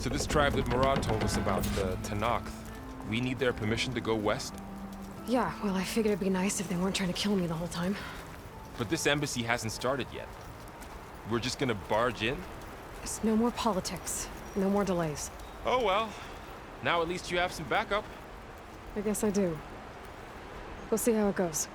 To this tribe that Murad told us about, the Tenakth, we need their permission to go west? Yeah, well, I figured it'd be nice if they weren't trying to kill me the whole time. But this embassy hasn't started yet. We're just gonna barge in? There's no more politics. No more delays. Oh well. Now at least you have some backup. I guess I do. We'll see how it goes.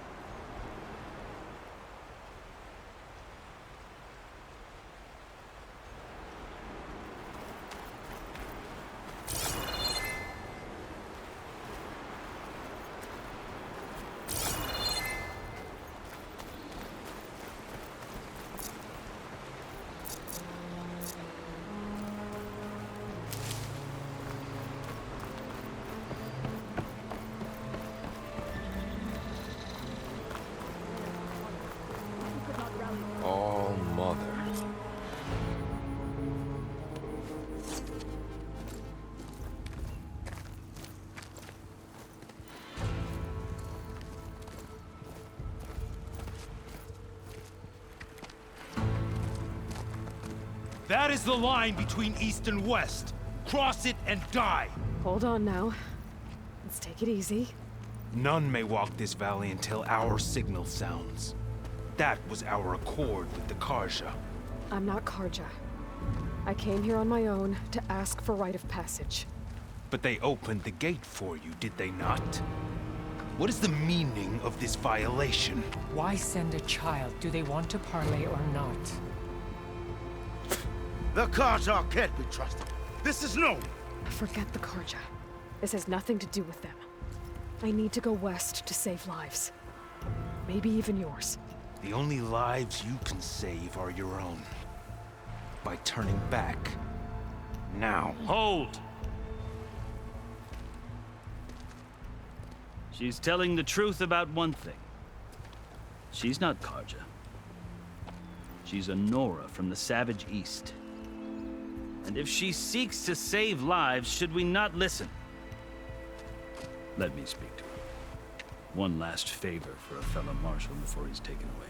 All mother. That is the line between East and West. Cross it and die. Hold on now. Let's take it easy. None may walk this valley until our signal sounds. That was our accord with the Carja. I'm not Carja. I came here on my own to ask for rite of passage. But they opened the gate for you, did they not? What is the meaning of this violation? Why send a child? Do they want to parley or not? The Carja can't be trusted. This is known. Forget the Carja. This has nothing to do with them. I need to go west to save lives. Maybe even yours. The only lives you can save are your own. By turning back. Now. Hold! She's telling the truth about one thing. She's not Carja. She's a Nora from the Savage East. And if she seeks to save lives, should we not listen? Let me speak to her. One last favor for a fellow marshal before he's taken away.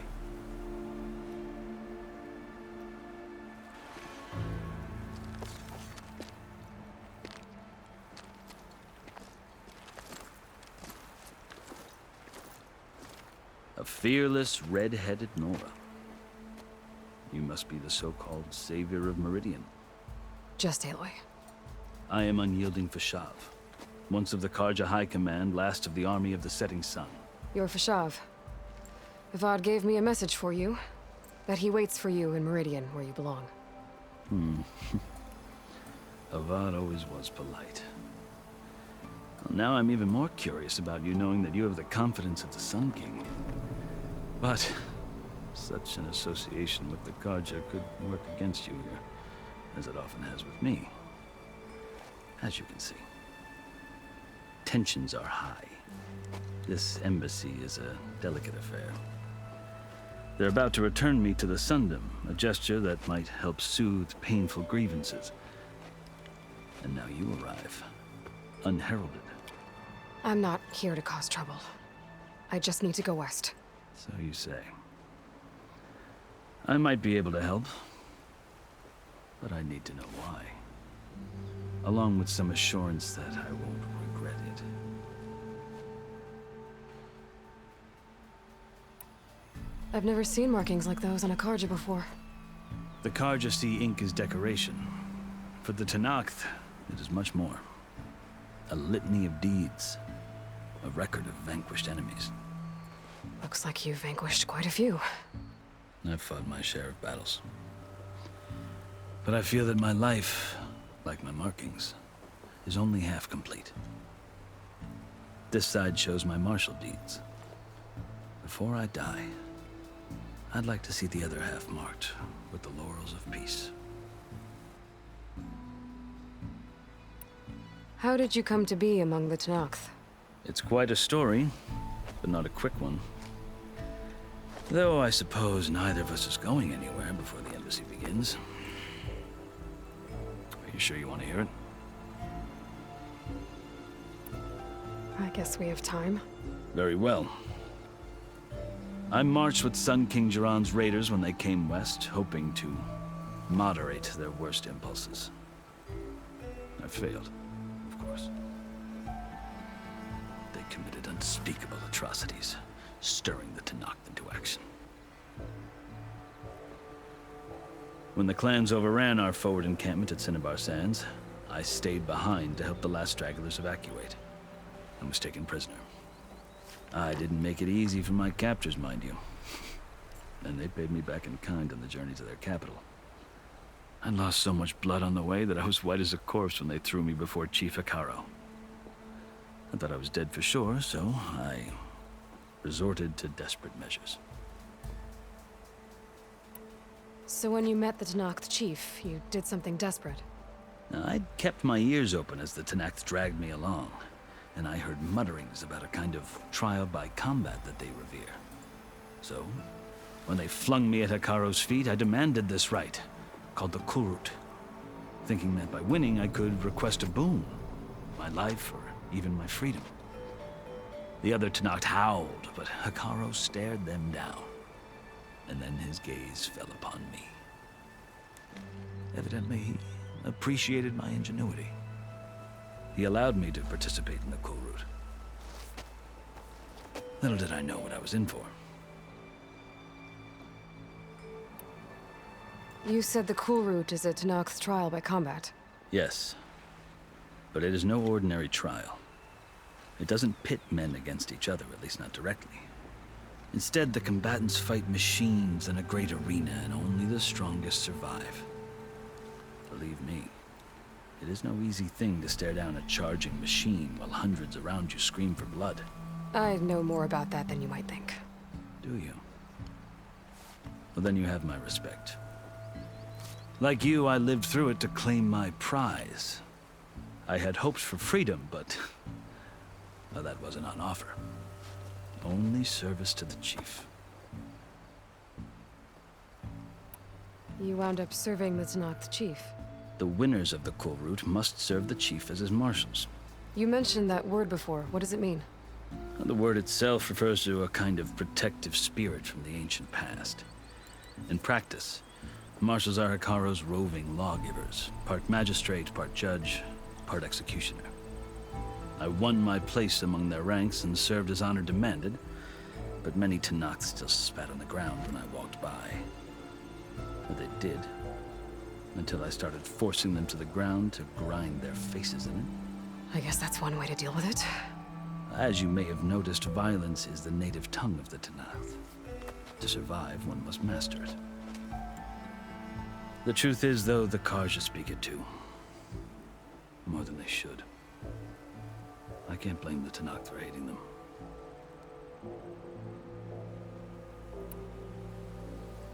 A fearless, red-headed Nora. You must be the so-called savior of Meridian. Just Aloy. I am Unyielding Fashav, once of the Carja High Command, last of the army of the Setting Sun. You're Fashav. Avad gave me a message for you. That he waits for you in Meridian, where you belong. Avad always was polite. Well, now I'm even more curious about you knowing that you have the confidence of the Sun King. But such an association with the Carja could work against you here, as it often has with me. As you can see, tensions are high. This embassy is a delicate affair. They're about to return me to the Sundom, a gesture that might help soothe painful grievances. And now you arrive, unheralded. I'm not here to cause trouble. I just need to go west. So you say. I might be able to help, but I need to know why. Along with some assurance that I won't regret it. I've never seen markings like those on a Carja before. The Carja see ink as decoration. For the Tenakth, it is much more. A litany of deeds. A record of vanquished enemies. Looks like you've vanquished quite a few. I've fought my share of battles. But I feel that my life, like my markings, is only half complete. This side shows my martial deeds. Before I die, I'd like to see the other half marked with the laurels of peace. How did you come to be among the Tenakth? It's quite a story, but not a quick one. Though I suppose neither of us is going anywhere before the embassy begins. Are you sure you want to hear it? I guess we have time. Very well. I marched with Sun King Jiran's raiders when they came west, hoping to moderate their worst impulses. failed, of course. They committed unspeakable atrocities, stirring the Tenakth into action. When the clans overran our forward encampment at Cinnabar Sands, I stayed behind to help the last stragglers evacuate, and was taken prisoner. I didn't make it easy for my captors, mind you. And they paid me back in kind on the journey to their capital. I lost so much blood on the way that I was white as a corpse when they threw me before Chief Hekarro. I thought I was dead for sure, so I resorted to desperate measures. So when you met the Tenakth chief, you did something desperate. Now, I'd kept my ears open as the Tenakth dragged me along, and I heard mutterings about a kind of trial by combat that they revere. So, when they flung me at Hekarro's feet, I demanded this rite, called the Kulrut, thinking that by winning I could request a boon, my life or even my freedom. The other Tenakth howled, but Hekarro stared them down, and then his gaze fell upon me. Evidently, he appreciated my ingenuity. He allowed me to participate in the Kulrut. Little did I know what I was in for. You said the Kulrut is a Tenakth trial by combat. Yes, but it is no ordinary trial. It doesn't pit men against each other, at least not directly. Instead, the combatants fight machines in a great arena, and only the strongest survive. Believe me, it is no easy thing to stare down a charging machine while hundreds around you scream for blood. I know more about that than you might think. Do you? Well, then you have my respect. Like you, I lived through it to claim my prize. I had hopes for freedom, but well, that wasn't on offer. Only service to the chief. You wound up serving the Tenakth chief. The winners of the Kulrut must serve the chief as his marshals. You mentioned that word before. What does it mean? The word itself refers to a kind of protective spirit from the ancient past. In practice, marshals are Hekarro's roving lawgivers, part magistrate, part judge, part executioner. I won my place among their ranks and served as honor demanded, but many Tenakth still spat on the ground when I walked by. But they did, until I started forcing them to the ground to grind their faces in it. I guess that's one way to deal with it. As you may have noticed, violence is the native tongue of the Tenakth. To survive, one must master it. The truth is, though, the Carja speak it too. More than they should. I can't blame the Tenakth for hating them.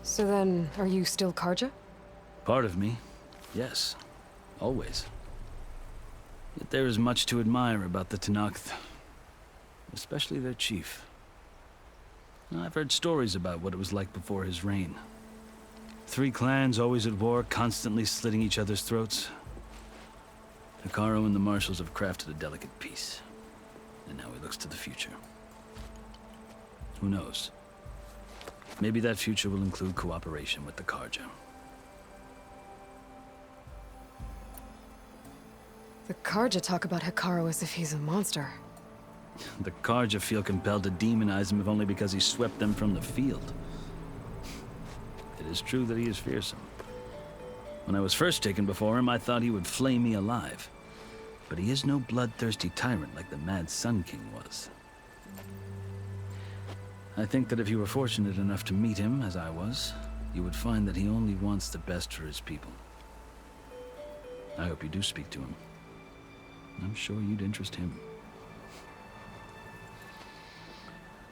So then, are you still Carja? Part of me, yes. Always. Yet there is much to admire about the Tenakth. Especially their chief. I've heard stories about what it was like before his reign. 3 clans always at war, constantly slitting each other's throats. Hekarro and the marshals have crafted a delicate peace. And now he looks to the future. Who knows? Maybe that future will include cooperation with the Carja. The Carja talk about Hekarro as if he's a monster. The Carja feel compelled to demonize him if only because he swept them from the field. It is true that he is fearsome. When I was first taken before him, I thought he would flay me alive. But he is no bloodthirsty tyrant like the Mad Sun King was. I think that if you were fortunate enough to meet him, as I was, you would find that he only wants the best for his people. I hope you do speak to him. I'm sure you'd interest him.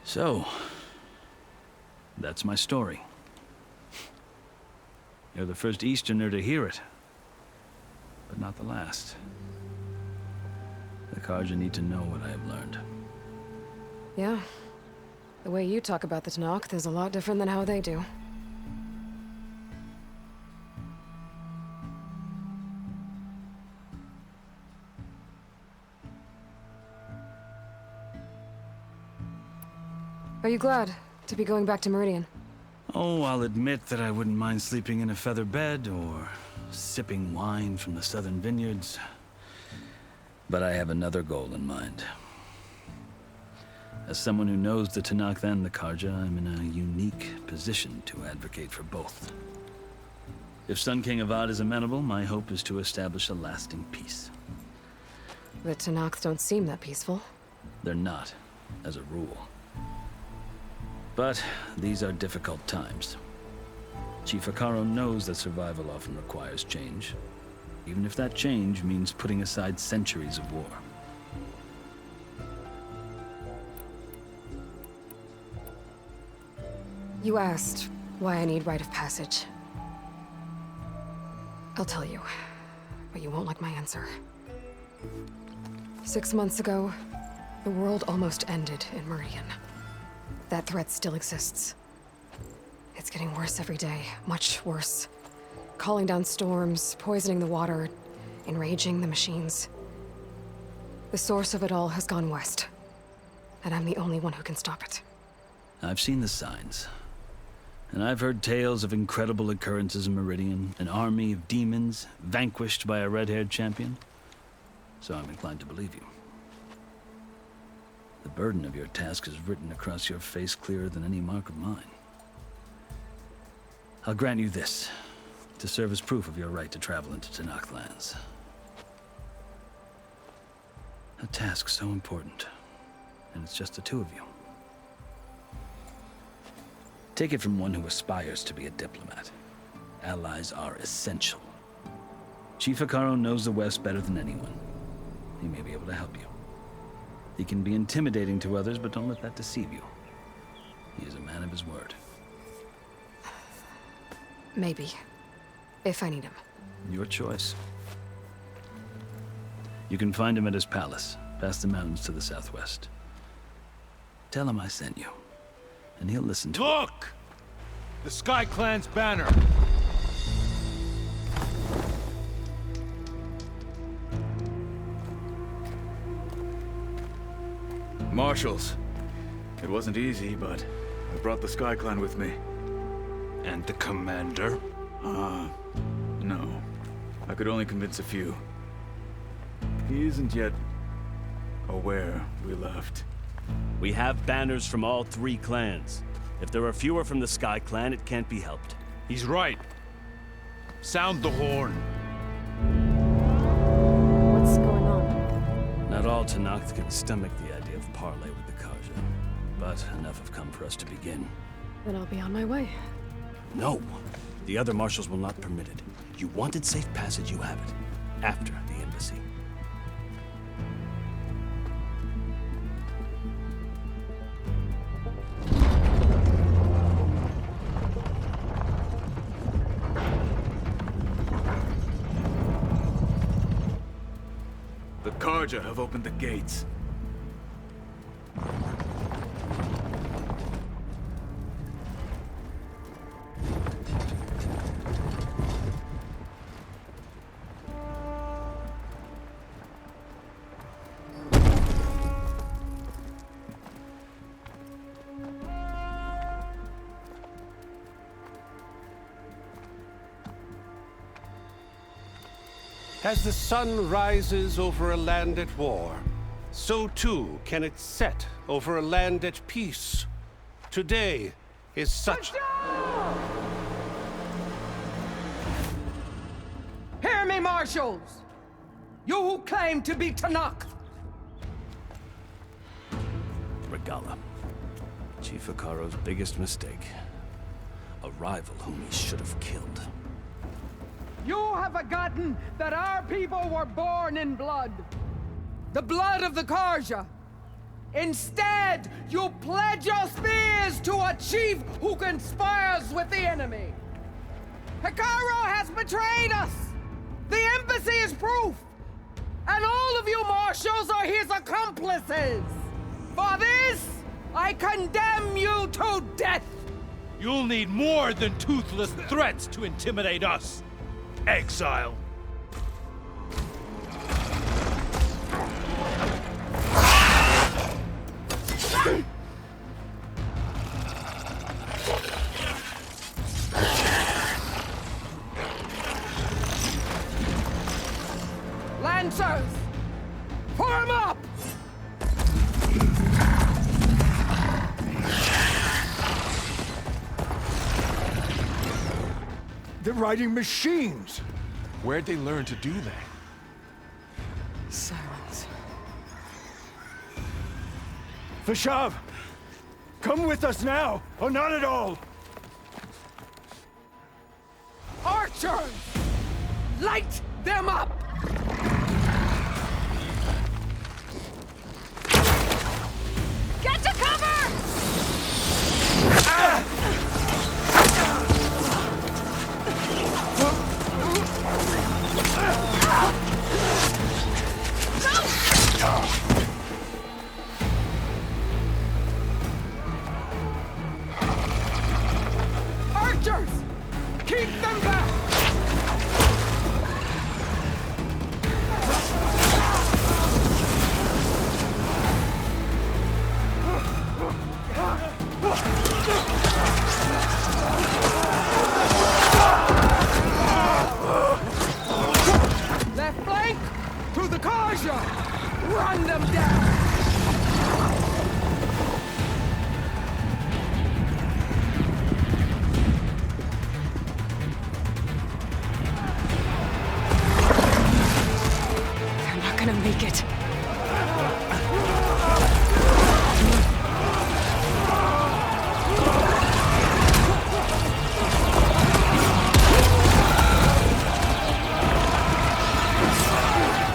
So, that's my story. You're the first Easterner to hear it, but not the last. The Carja need to know what I have learned. Yeah. The way you talk about the Tenakth is a lot different than how they do. Are you glad to be going back to Meridian? Oh, I'll admit that I wouldn't mind sleeping in a feather bed or sipping wine from the southern vineyards. But I have another goal in mind. As someone who knows the Tenakth and the Carja, I'm in a unique position to advocate for both. If Sun King Avad is amenable, my hope is to establish a lasting peace. The Tenakth don't seem that peaceful. They're not, as a rule. But these are difficult times. Chief Hekarro knows that survival often requires change, even if that change means putting aside centuries of war. You asked why I need rite of passage. I'll tell you, but you won't like my answer. 6 months ago, the world almost ended in Meridian. That threat still exists. It's getting worse every day, much worse. Calling down storms, poisoning the water, enraging the machines. The source of it all has gone west, and I'm the only one who can stop it. I've seen the signs. And I've heard tales of incredible occurrences in Meridian, an army of demons vanquished by a red-haired champion. So I'm inclined to believe you. The burden of your task is written across your face clearer than any mark of mine. I'll grant you this, to serve as proof of your right to travel into Tenakth lands. A task so important, and it's just the two of you. Take it from one who aspires to be a diplomat. Allies are essential. Chief Hekarro knows the West better than anyone. He may be able to help you. He can be intimidating to others, but don't let that deceive you. He is a man of his word. Maybe. If I need him. Your choice. You can find him at his palace, past the mountains to the southwest. Tell him I sent you, and he'll listen to it. Look! The Sky Clan's banner! Marshals. It wasn't easy, but I brought the Sky Clan with me. And the commander? No. I could only convince a few. He isn't yet aware we left. We have banners from all 3 clans. If there are fewer from the Sky Clan, it can't be helped. He's right. Sound the horn. What's going on? Not all Tenakth can stomach the idea of parley with the Carja, but enough have come for us to begin. Then I'll be on my way. No. The other marshals will not permit it. You wanted safe passage, you have it. After the embassy. The Carja have opened the gates. As the sun rises over a land at war, so too can it set over a land at peace. Today is such... Hear me, marshals! You who claim to be Tenakth! Regalla. Chief Hekarro's biggest mistake. A rival whom he should have killed. You have forgotten that our people were born in blood. The blood of the Carja. Instead, you pledge your spears to a chief who conspires with the enemy. Hekarro has betrayed us. The embassy is proof. And all of you marshals are his accomplices. For this, I condemn you to death. You'll need more than toothless threats to intimidate us. Exile. Lancers, Form up! They're riding machines! Where'd they learn to do that? Silence. Vashav! Come with us now, or not at all! Archers! Light them up! Get to cover! Archers! Keep them back! Left flank! To the Karja! Run them down! They're not gonna make it.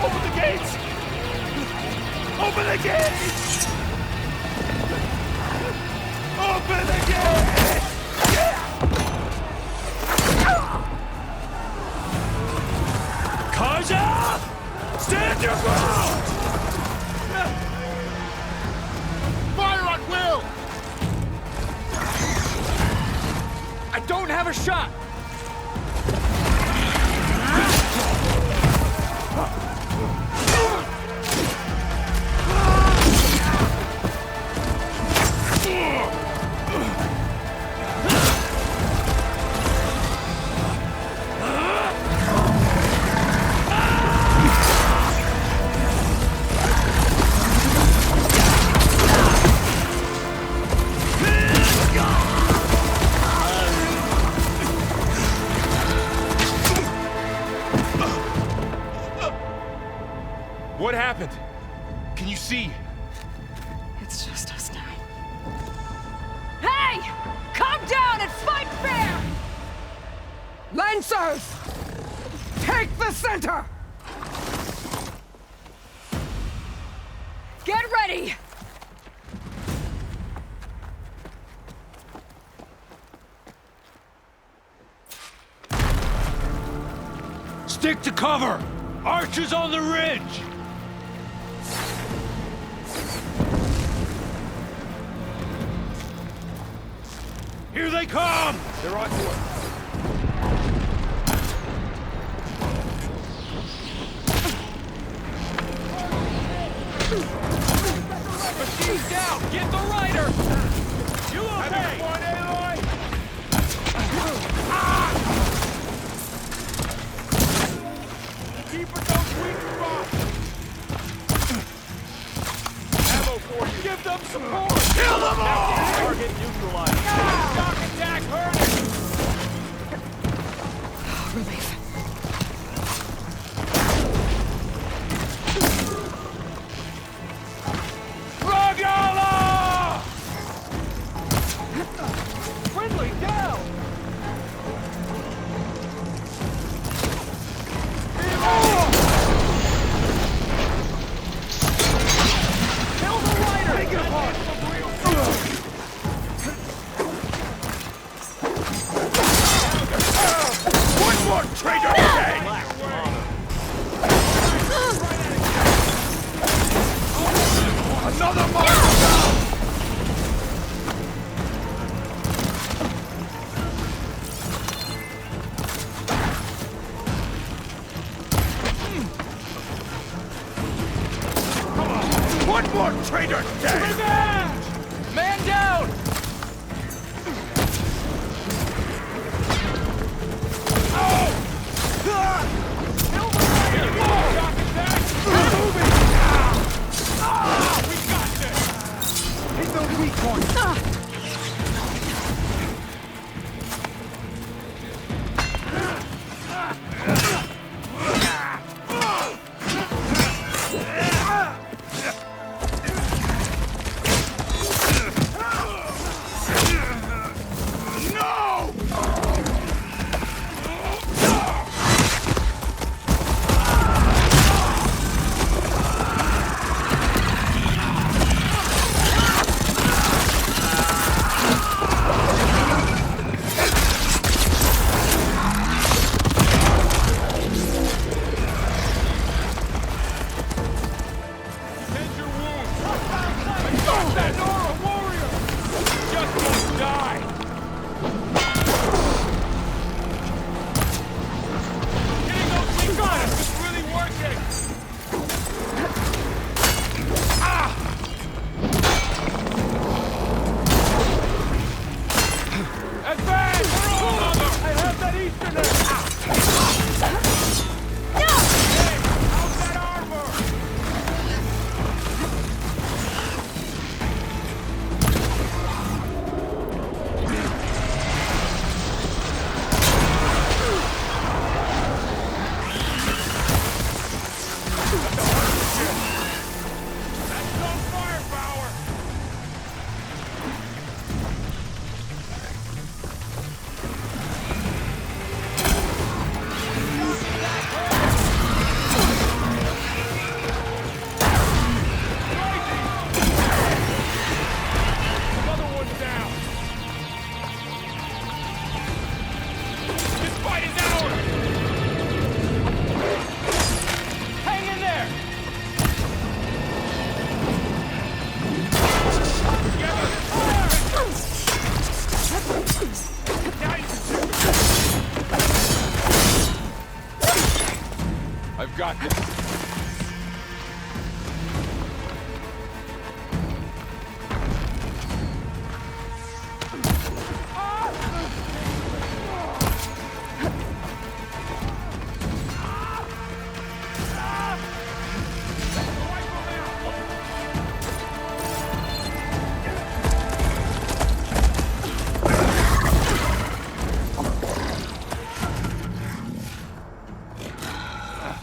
Open the gates! Open the gates! Open the gates! Karja! Stand your ground! Fire at will! I don't have a shot! What happened? Can you see? It's just us now. Hey! Come down and fight fair! Lancers! Take the center! Get ready! Stick to cover! Archers on the ridge! Here they come! They're on to us. Machine down! Get the rider! You okay? Point, Aloy! Keep it those weak spots! Ammo for you! Give them support! Kill them all! Target neutralized. Shock attack hurt! Relief. Ragala! Friendly down! Kill the rider! Take it apart! One more traitor dead! Another mark down! One more traitor dead! Revenge! Man down! Oh! Kill the rider! Shock attack! Moving! got this.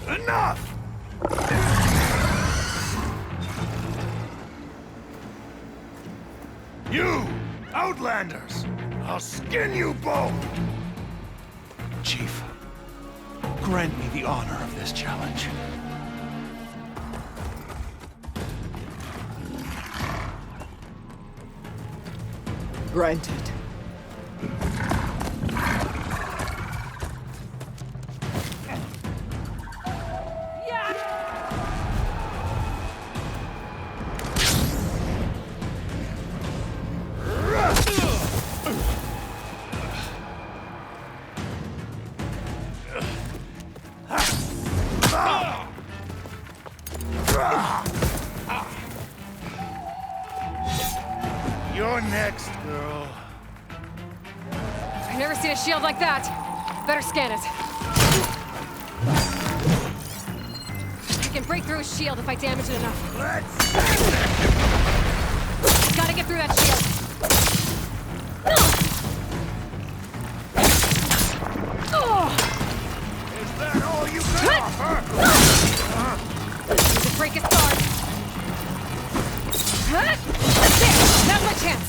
Enough! You, Outlanders! I'll skin you both! Chief, grant me the honor of this challenge. Granted. You're next, girl. I've never seen a shield like that. Better scan it. I can break through a shield if I damage it enough. Gotta get through that shield. Is that all you can offer? Need to break its guard. There! Now's my chance!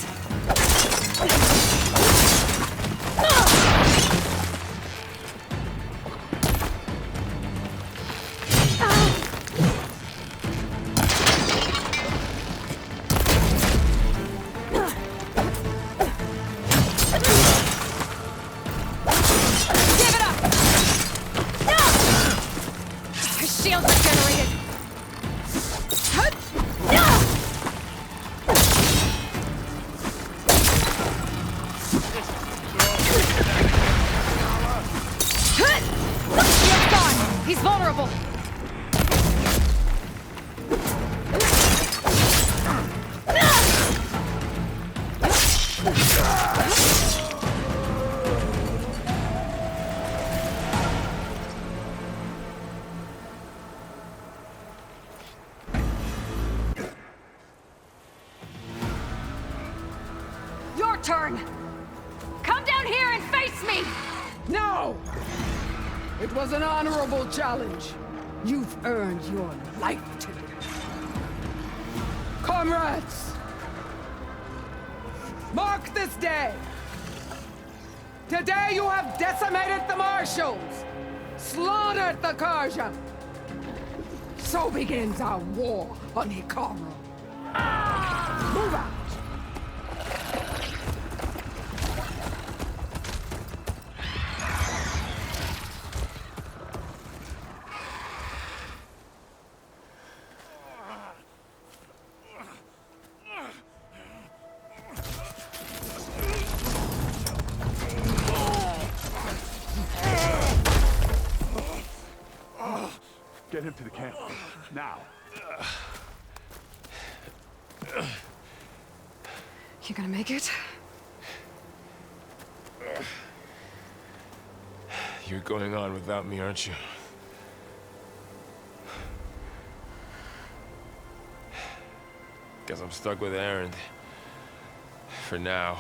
Give it up! His shield's regenerated! Shield's gone! He's vulnerable! Your turn! Come down here and face me! No! It was an honorable challenge. You've earned your life today. Comrades! Mark this day! Today you have decimated the Marshals! Slaughtered the Karja! So begins our war on Hikaru. Move out! Get him to the camp. Now. You gonna make it? You're going on without me, aren't you? Guess I'm stuck with Erend. For now.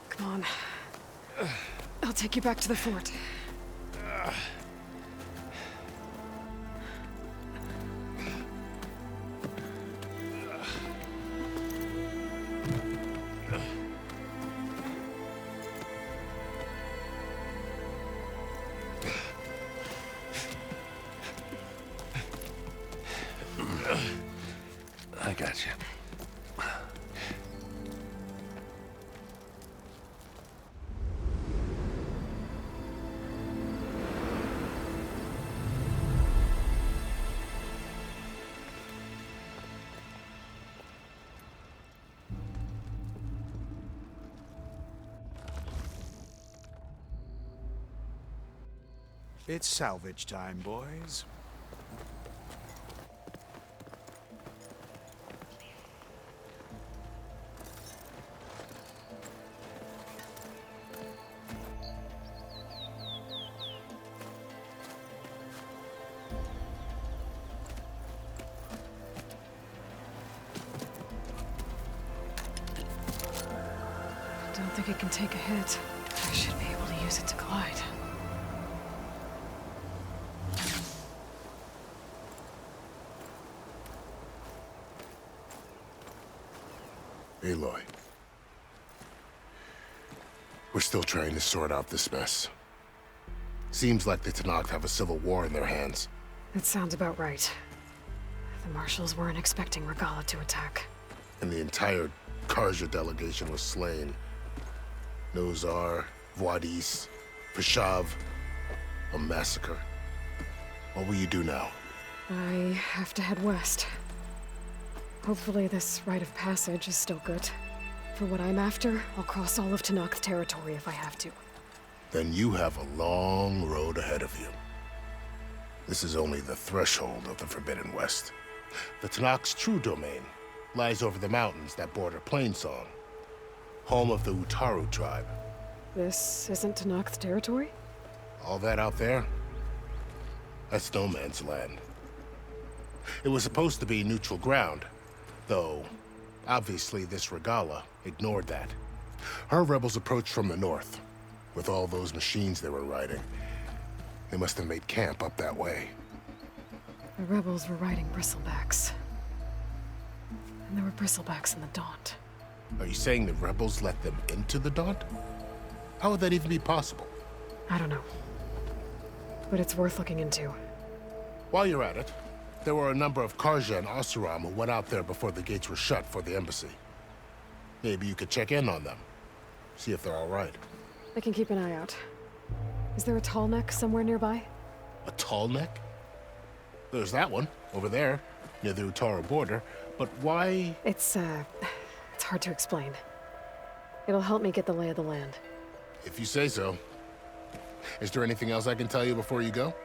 Come on. I'll take you back to the fort. I got you. It's salvage time, boys. Don't think it can take a hit. I should be able to use it to glide. Aloy. We're still trying to sort out this mess. Seems like the Tenakth have a civil war in their hands. That sounds about right. The Marshals weren't expecting Regalla to attack. And the entire Carja delegation was slain. Nozar, Vuadis, Vishav. A massacre. What will you do now? I have to head west. Hopefully this rite of passage is still good. For what I'm after, I'll cross all of Tenakth territory if I have to. Then you have a long road ahead of you. This is only the threshold of the Forbidden West. The Tenakth's true domain lies over the mountains that border Plainsong, home of the Utaru tribe. This isn't Tenakth territory? All that out there? That's no man's land. It was supposed to be neutral ground, though obviously this Regalla ignored that. Her rebels approached from the north, with all those machines they were riding. They must have made camp up that way. The rebels were riding bristlebacks. And there were bristlebacks in the Daunt. Are you saying the rebels let them into the Daunt? How would that even be possible? I don't know. But it's worth looking into. While you're at it, there were a number of Carja and Oseram who went out there before the gates were shut for the embassy. Maybe you could check in on them. See if they're all right. I can keep an eye out. Is there a tall neck somewhere nearby? A tall neck? There's that one, over there, near the Utaru border. But why? It's hard to explain. It'll help me get the lay of the land. If you say so. Is there anything else I can tell you before you go?